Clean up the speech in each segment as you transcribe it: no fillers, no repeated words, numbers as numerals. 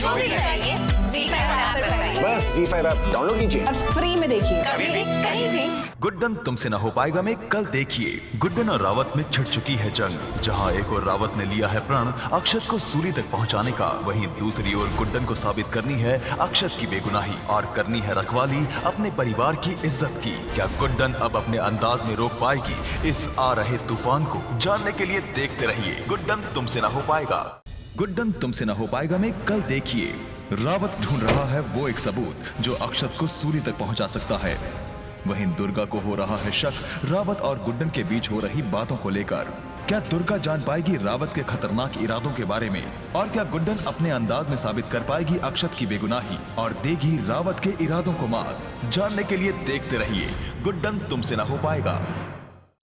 जो भी चाहिए ZEE5 ऐप पर पाइए। बस ZEE5 ऐप डाउनलोड कीजिए और फ्री में देखिए, कभी भी कहीं भी। गुड्डन तुमसे न हो पाएगा में कल देखिए गुड्डन और रावत में छिड़ चुकी है जंग। जहां एक और रावत ने लिया है प्रण अक्षत को सूली तक पहुंचाने का, वहीं दूसरी ओर गुड्डन को साबित करनी है अक्षत की बेगुनाही और करनी है रखवाली अपने परिवार की इज्जत की। क्या गुड्डन अब अपने अंदाज में रोक पाएगी इस आ रहे तूफान को? जानने के लिए देखते रहिए गुड्डन तुमसे न हो पाएगा। गुड्डन तुमसे न हो पाएगा में कल देखिए रावत ढूंढ रहा है वो एक सबूत जो अक्षत को सूली तक पहुंचा सकता है। वहीं दुर्गा को हो रहा है शक रावत और गुड्डन के बीच हो रही बातों को लेकर। क्या दुर्गा जान पाएगी रावत के खतरनाक इरादों के बारे में? और क्या गुड्डन अपने अंदाज में साबित कर पाएगी अक्षत की बेगुनाही और देगी रावत के इरादों को मात? जानने के लिए देखते रहिए गुड्डन तुमसे न हो पाएगा।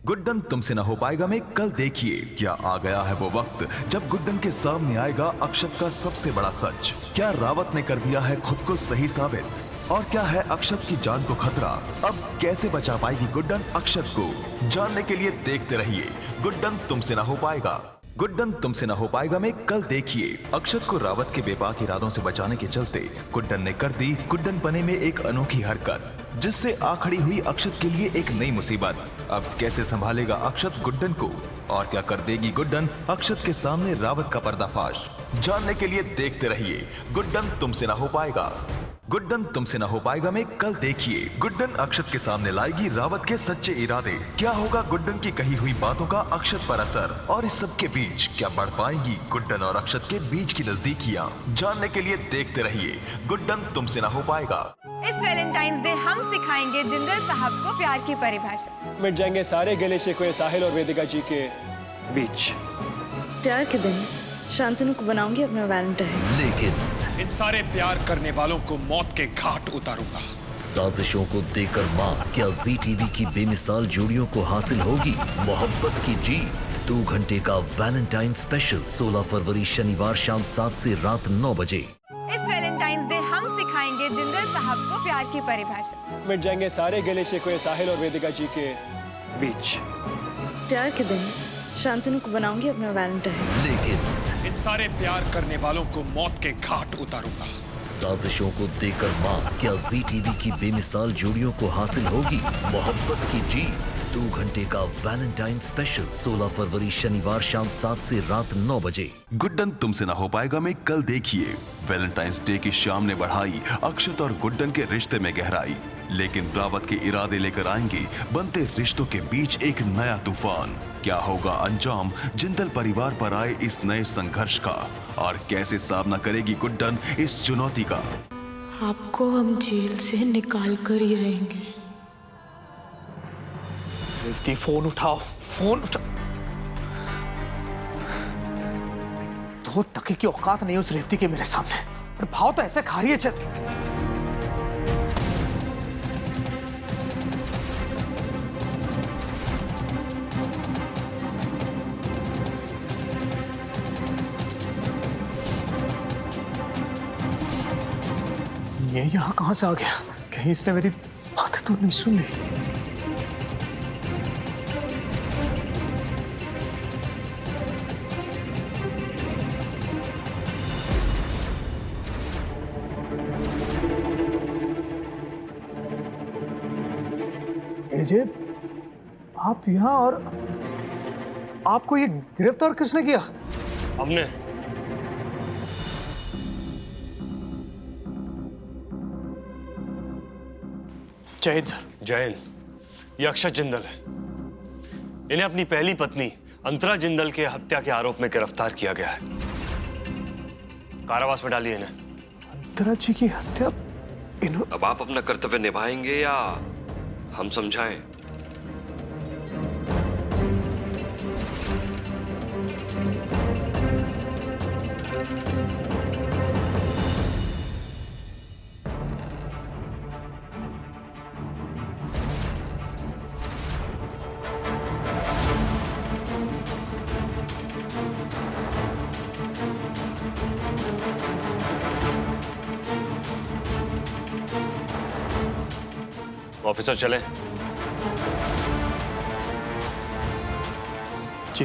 गुड्डन तुमसे न हो पाएगा में कल देखिए क्या आ गया है वो वक्त जब गुड्डन के सामने आएगा अक्षत का सबसे बड़ा सच। क्या रावत ने कर दिया है खुद को सही साबित? और क्या है अक्षत की जान को खतरा? अब कैसे बचा पाएगी गुड्डन अक्षत को? जानने के लिए देखते रहिए गुड्डन तुमसे न हो पाएगा। गुड्डन तुमसे न हो पाएगा में कल देखिए अक्षत को रावत के बेपाक इरादों से बचाने के चलते गुड्डन ने कर दी गुड्डन पने में एक अनोखी हरकत जिससे आ खड़ी हुई अक्षत के लिए एक नई मुसीबत। अब कैसे संभालेगा अक्षत गुड्डन को और क्या कर देगी गुड्डन अक्षत के सामने रावत का पर्दाफाश? जानने के लिए देखते रहिए गुड्डन तुमसे न हो पाएगा। गुड्डन तुमसे न हो पाएगा में कल देखिए गुड्डन अक्षत के सामने लाएगी रावत के सच्चे इरादे। क्या होगा गुड्डन की कही हुई बातों का अक्षत पर असर? और इस सब के बीच क्या बढ़ पाएंगी गुड्डन और अक्षत के बीच की नजदीकियां? जानने के लिए देखते रहिए गुड्डन तुमसे न हो पाएगा। इस वैलेंटाइंस डे हम सिखाएंगे जिंदल साहब को प्यार की परिभाषा। मिट जाएंगे सारे गिले शिकवे साहिल और वेदिका जी के बीच। प्यार के दिन शांतनु को बनाऊंगी अपना वैलेंटाइन। लेकिन इन सारे प्यार करने वालों को मौत के घाट उतारूंगा। साजिशों को देकर मार क्या जी टीवी की बेमिसाल जोड़ियों को हासिल होगी मोहब्बत की जीत? 2 घंटे का वैलेंटाइन स्पेशल 16 फरवरी शनिवार शाम 7 से रात 9 बजे। इस वैलेंटाइंस डे हम सिखाएंगे जिंदल साहब को प्यार की परिभाषा। मिट जाएंगे सारे गिले शिकवे साहिल और वेदिका जी के बीच। प्यार के दिन शांतनु को बनाऊंगी अपना वैलेंटाइन। लेकिन इन सारे प्यार करने वालों को मौत के घाट उतारूंगा। साजिशों को देकर मार क्या जी टीवी की बेमिसाल जोड़ियों को हासिल होगी मोहब्बत की जीत? 2 घंटे का वैलेंटाइन स्पेशल 16 फरवरी शनिवार शाम 7 से रात 9 बजे। गुड्डन तुमसे न हो पाएगा में कल देखिए वैलेंटाइंस डे की शाम ने बढ़ाई अक्षत और गुड्डन के रिश्ते में गहराई, लेकिन रावत के इरादे लेकर आएंगे बनते रिश्तों के बीच एक नया तूफान। क्या होगा अंजाम जिंदल परिवार पर आए इस नए संघर्ष का और कैसे सामना करेगी गुड्डन इस चुनौती का? आपको हम जेल से निकाल कर ही रहेंगे। रेवती फोन उठाओ, फोन उठाओ। 2 टके की औकात नहीं उस रेवती के मेरे सामने, और भाव तो ऐसे खा रही है जैसे। ये यहाँ कहाँ से आ गया? कहीं इसने मेरी बात तो नहीं सुन ली? एजे, आप यहाँ, और आपको ये गिरफ्तार किसने किया? हमने। जय हिंद सर। जय हिंद। ये अक्षत जिंदल है। इन्हें अपनी पहली पत्नी अंतरा जिंदल के हत्या के आरोप में गिरफ्तार किया गया है। कारावास में डालिए इन्हें। अंतरा जी की हत्या? अब आप अपना कर्तव्य निभाएंगे या हम समझाएं? ऑफिसर चले। जी।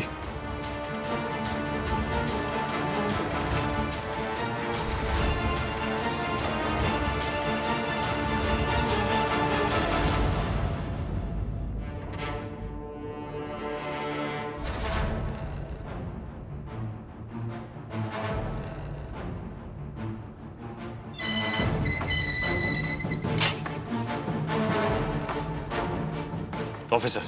ऑफिसर,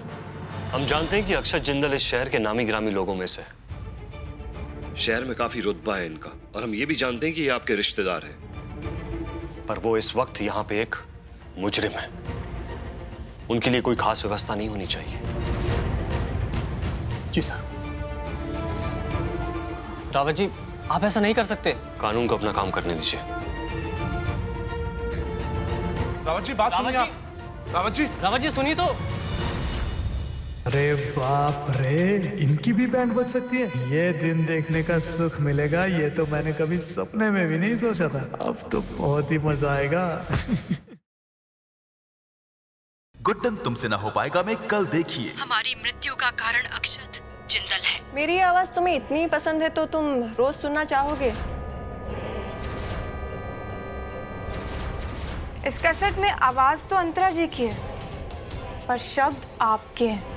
हम जानते हैं कि अक्षत जिंदल इस शहर के नामी ग्रामी लोगों में से है। शहर में काफी रुतबा है इनका, और हम ये भी जानते हैं कि ये आपके रिश्तेदार हैं। पर वो इस वक्त यहाँ पे एक मुजरिम है। उनके लिए कोई खास व्यवस्था नहीं होनी चाहिए। जी सर। रावत जी, आप ऐसा नहीं कर सकते। कानून को अपना काम करने दीजिए। रावत जी बात सुनिए आप। रावत जी सुनिए तो। अरे बाप रे, इनकी भी बैंड बज सकती है। ये दिन देखने का सुख मिलेगा, ये तो मैंने कभी सपने में भी नहीं सोचा था। अब तो बहुत ही मजा आएगा। गुड्डन तुमसे ना हो पाएगा में कल देखिए। हमारी मृत्यु का कारण अक्षत जिंदल है। मेरी आवाज तुम्हें इतनी पसंद है तो तुम रोज सुनना चाहोगे? इस कैसेट में आवाज तो अंतरा जी की है, पर शब्द आपके हैं।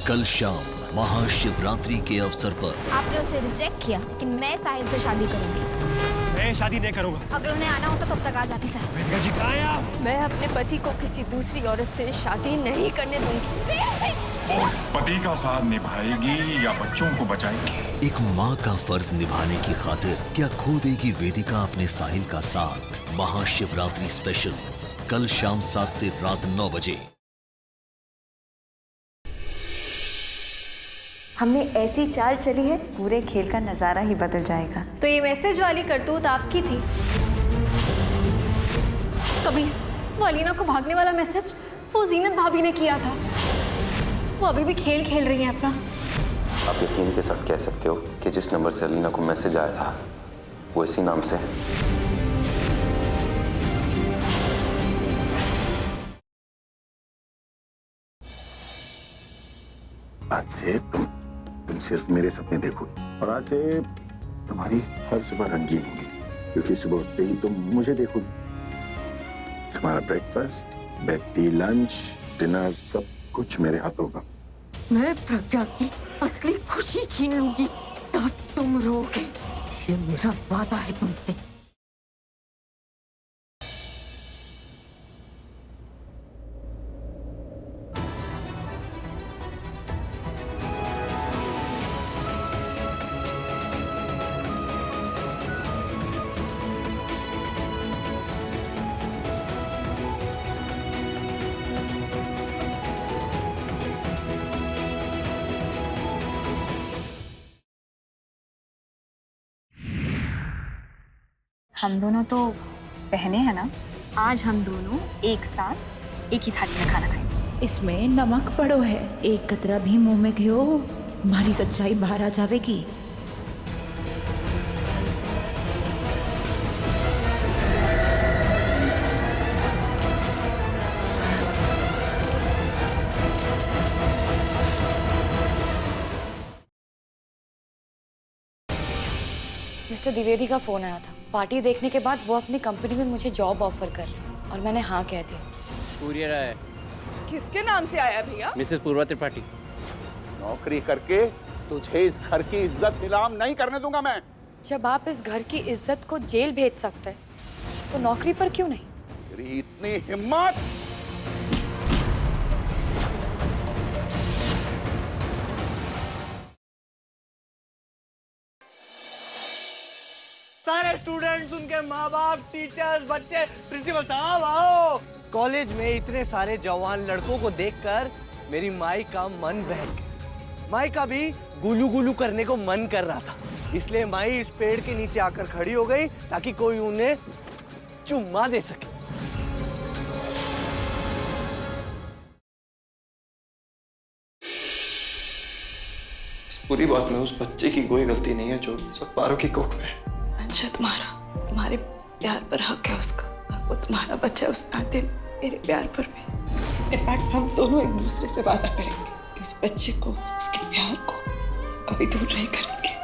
कल शाम महाशिवरात्रि के अवसर पर आपने उसे रिजेक्ट किया, लेकिन मैं साहिल से शादी करूंगी। मैं शादी नहीं करूंगा। अगर उन्हें आना होता तब तक आ जाती साहिल। जी कहाँ हैं आप? मैं अपने पति को किसी दूसरी औरत से शादी नहीं करने दूंगी। वो पति का साथ निभाएगी या बच्चों को बचाएगी? एक माँ का फर्ज निभाने की खातिर क्या खो देगी वेदिका अपने साहिल का साथ? महाशिवरात्रि स्पेशल कल शाम 7 से रात 9 बजे। हमने ऐसी चाल चली है, पूरे खेल का नजारा ही बदल जाएगा। तो ये मैसेज वाली करतूत आपकी थी? कभी वो अलीना को भागने वाला मैसेज वो जीनत भाभी ने किया था। वो अभी भी खेल खेल रही हैं अपना। आप यकीन के साथ कह सकते हो कि जिस नंबर से अलीना को मैसेज आया था वो इसी नाम से है। आज से तुम सिर्फ मेरे सपने देखोगी, और आज से तुम्हारी हर सुबह रंगीन होगी, क्योंकि सुबह उठते ही तुम मुझे देखोगी। तुम्हारा breakfast, bed tea, lunch, dinner सब कुछ मेरे हाथ होगा। मैं प्रज्ञा की असली खुशी छीन लूंगी तब तुम रोगे। ये मेरा वादा है तुमसे। हम दोनों तो बहनें हैं ना। आज हम दोनों एक साथ एक ही थाली में खाना खाएंगे। इसमें नमक पड़ो है, एक कतरा भी मुंह में घियो, हमारी सच्चाई बाहर आ जाएगी। मिस्टर द्विवेदी का फोन आया था। पार्टी देखने के बाद वो अपनी कंपनी में मुझे जॉब ऑफर कर रहे हैं और मैंने हाँ कह दिया। कुरियर आया। किसके नाम से आया भैया? मिसेस पूर्वा त्रिपाठी। नौकरी करके तुझे इस घर की इज्जत नीलाम नहीं करने दूंगा मैं। जब आप इस घर की इज्जत को जेल भेज सकते हैं तो नौकरी पर क्यों नहीं? तेरी इतनी हिम्मत! सारे स्टूडेंट्स, उनके माँ बाप, टीचर्स, बच्चे, प्रिंसिपल साहब आओ। कॉलेज में इतने सारे जवान लड़कों को देखकर मेरी माई का मन बहक गया। माई का भी गुलू गुलू करने को मन कर रहा था, इसलिए माई इस पेड़ के नीचे आकर खड़ी हो गई ताकि कोई उन्हें चुम्मा दे सके। इस पूरी बात में उस बच्चे की कोई गलती नहीं है जो इस वक्त पारो की कोख में है। अंशा, तुम्हारे प्यार पर हक है उसका, वो तुम्हारा बच्चा, उस नाते मेरे प्यार पर भी। इनफैक्ट हम दोनों एक दूसरे से वादा करेंगे, इस बच्चे को, इसके प्यार को कभी दूर नहीं करेंगे।